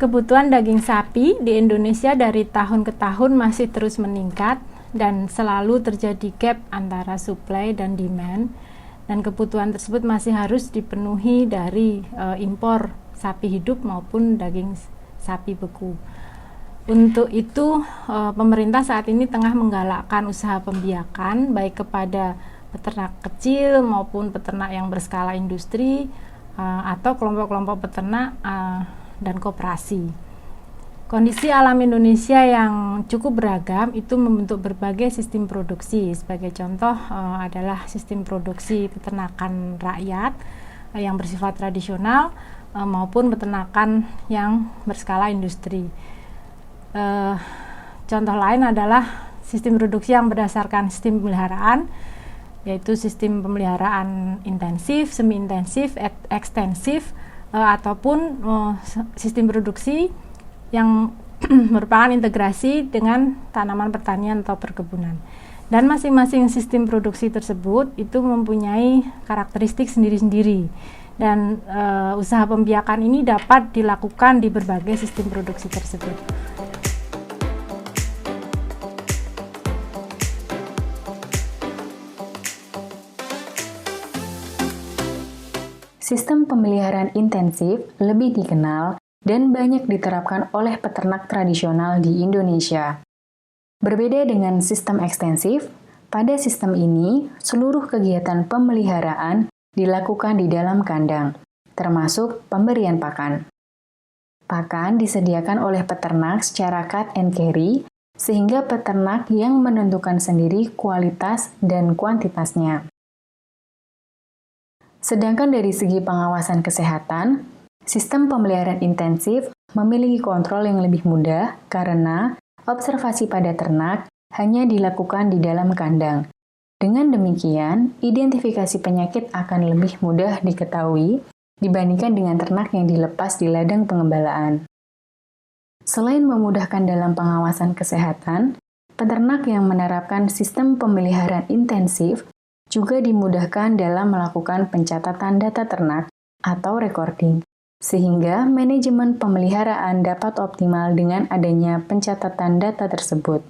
Kebutuhan daging sapi di Indonesia dari tahun ke tahun masih terus meningkat dan selalu terjadi gap antara supply dan demand, dan kebutuhan tersebut masih harus dipenuhi dari impor sapi hidup maupun daging sapi beku. Untuk itu pemerintah saat ini tengah menggalakkan usaha pembiakan baik kepada peternak kecil maupun peternak yang berskala industri atau kelompok-kelompok peternak dan koperasi. Kondisi alam Indonesia yang cukup beragam itu membentuk berbagai sistem produksi. Sebagai contoh adalah sistem produksi peternakan rakyat yang bersifat tradisional maupun peternakan yang berskala industri. Contoh lain adalah sistem produksi yang berdasarkan sistem pemeliharaan, yaitu sistem pemeliharaan intensif, semi-intensif, ekstensif, ataupun sistem produksi yang merupakan integrasi dengan tanaman pertanian atau perkebunan. Dan masing-masing sistem produksi tersebut itu mempunyai karakteristik sendiri-sendiri. Dan usaha pembiakan ini dapat dilakukan di berbagai sistem produksi tersebut. Sistem pemeliharaan intensif lebih dikenal dan banyak diterapkan oleh peternak tradisional di Indonesia. Berbeda dengan sistem ekstensif, pada sistem ini seluruh kegiatan pemeliharaan dilakukan di dalam kandang, termasuk pemberian pakan. Pakan disediakan oleh peternak secara cut and carry, sehingga peternak yang menentukan sendiri kualitas dan kuantitasnya. Sedangkan dari segi pengawasan kesehatan, sistem pemeliharaan intensif memiliki kontrol yang lebih mudah karena observasi pada ternak hanya dilakukan di dalam kandang. Dengan demikian, identifikasi penyakit akan lebih mudah diketahui dibandingkan dengan ternak yang dilepas di ladang pengembalaan. Selain memudahkan dalam pengawasan kesehatan, peternak yang menerapkan sistem pemeliharaan intensif juga dimudahkan dalam melakukan pencatatan data ternak atau recording, sehingga manajemen pemeliharaan dapat optimal dengan adanya pencatatan data tersebut.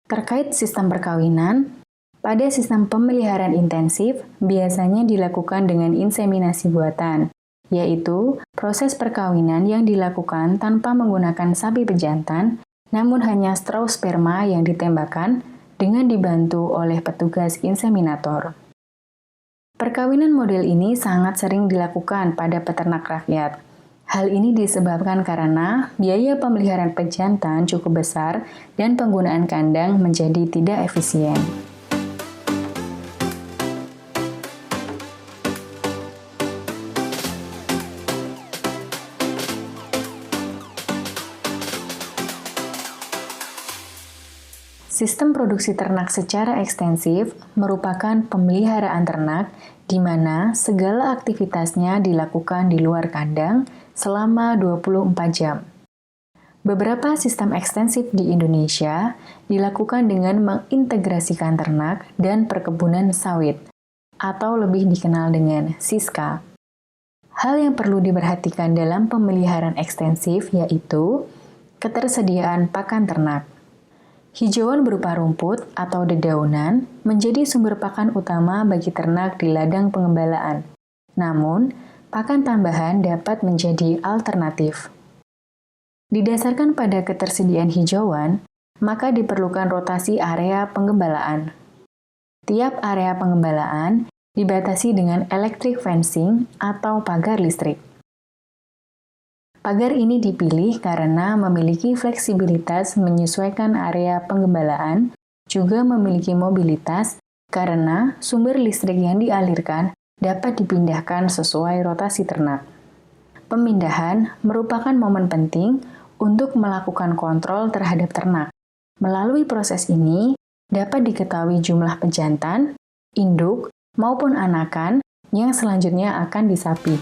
Terkait sistem perkawinan, pada sistem pemeliharaan intensif biasanya dilakukan dengan inseminasi buatan, yaitu proses perkawinan yang dilakukan tanpa menggunakan sapi pejantan, namun hanya straw sperma yang ditembakkan dengan dibantu oleh petugas inseminator. Perkawinan model ini sangat sering dilakukan pada peternak rakyat. Hal ini disebabkan karena biaya pemeliharaan pejantan cukup besar dan penggunaan kandang menjadi tidak efisien. Sistem produksi ternak secara ekstensif merupakan pemeliharaan ternak di mana segala aktivitasnya dilakukan di luar kandang selama 24 jam. Beberapa sistem ekstensif di Indonesia dilakukan dengan mengintegrasikan ternak dan perkebunan sawit, atau lebih dikenal dengan SISKA. Hal yang perlu diperhatikan dalam pemeliharaan ekstensif yaitu ketersediaan pakan ternak. Hijauan berupa rumput atau dedaunan menjadi sumber pakan utama bagi ternak di ladang pengembalaan. Namun, pakan tambahan dapat menjadi alternatif. Didasarkan pada ketersediaan hijauan, maka diperlukan rotasi area pengembalaan. Tiap area pengembalaan dibatasi dengan electric fencing atau pagar listrik. Pagar ini dipilih karena memiliki fleksibilitas menyesuaikan area penggembalaan, juga memiliki mobilitas karena sumber listrik yang dialirkan dapat dipindahkan sesuai rotasi ternak. Pemindahan merupakan momen penting untuk melakukan kontrol terhadap ternak. Melalui proses ini, dapat diketahui jumlah pejantan, induk, maupun anakan yang selanjutnya akan disapi.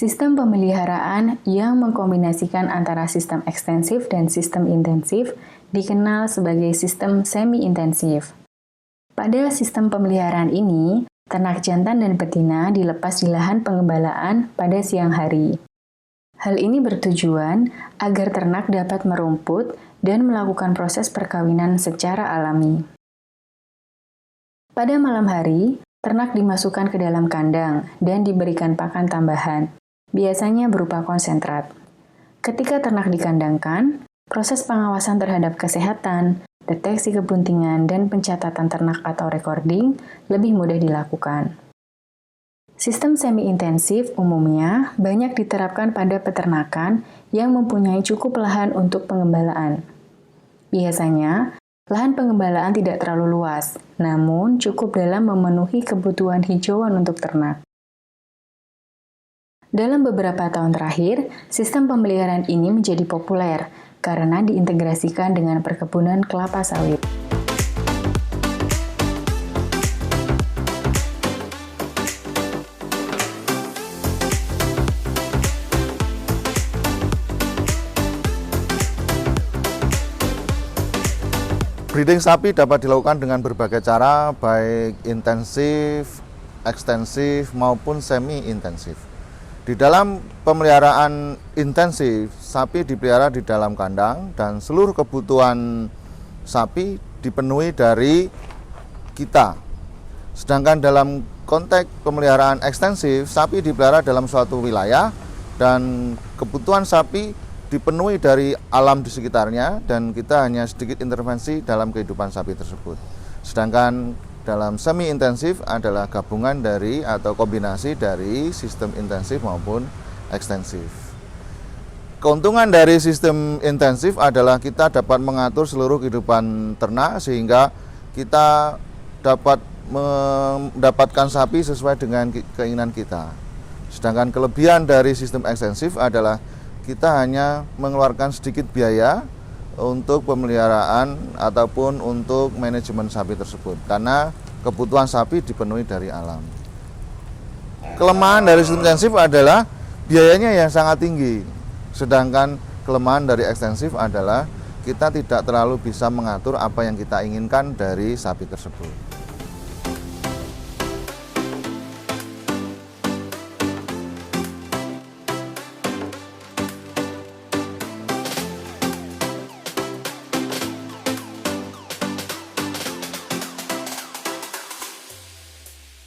Sistem pemeliharaan yang mengkombinasikan antara sistem ekstensif dan sistem intensif dikenal sebagai sistem semi-intensif. Pada sistem pemeliharaan ini, ternak jantan dan betina dilepas di lahan pengembalaan pada siang hari. Hal ini bertujuan agar ternak dapat merumput dan melakukan proses perkawinan secara alami. Pada malam hari, ternak dimasukkan ke dalam kandang dan diberikan pakan tambahan, biasanya berupa konsentrat. Ketika ternak dikandangkan, proses pengawasan terhadap kesehatan, deteksi kebuntingan, dan pencatatan ternak atau recording lebih mudah dilakukan. Sistem semi-intensif umumnya banyak diterapkan pada peternakan yang mempunyai cukup lahan untuk pengembalaan. Biasanya, lahan pengembalaan tidak terlalu luas, namun cukup dalam memenuhi kebutuhan hijauan untuk ternak. Dalam beberapa tahun terakhir, sistem pemeliharaan ini menjadi populer karena diintegrasikan dengan perkebunan kelapa sawit. Breeding sapi dapat dilakukan dengan berbagai cara, baik intensif, ekstensif, maupun semi-intensif. Di dalam pemeliharaan intensif, sapi dipelihara di dalam kandang dan seluruh kebutuhan sapi dipenuhi dari kita. Sedangkan dalam konteks pemeliharaan ekstensif, sapi dipelihara dalam suatu wilayah dan kebutuhan sapi dipenuhi dari alam di sekitarnya dan kita hanya sedikit intervensi dalam kehidupan sapi tersebut. Sedangkan dalam semi intensif adalah gabungan dari atau kombinasi dari sistem intensif maupun ekstensif. Keuntungan dari sistem intensif adalah kita dapat mengatur seluruh kehidupan ternak sehingga kita dapat mendapatkan sapi sesuai dengan keinginan kita. Sedangkan kelebihan dari sistem ekstensif adalah kita hanya mengeluarkan sedikit biaya untuk pemeliharaan ataupun untuk manajemen sapi tersebut karena kebutuhan sapi dipenuhi dari alam. Kelemahan dari sistem intensif adalah biayanya yang sangat tinggi, sedangkan kelemahan dari ekstensif adalah kita tidak terlalu bisa mengatur apa yang kita inginkan dari sapi tersebut.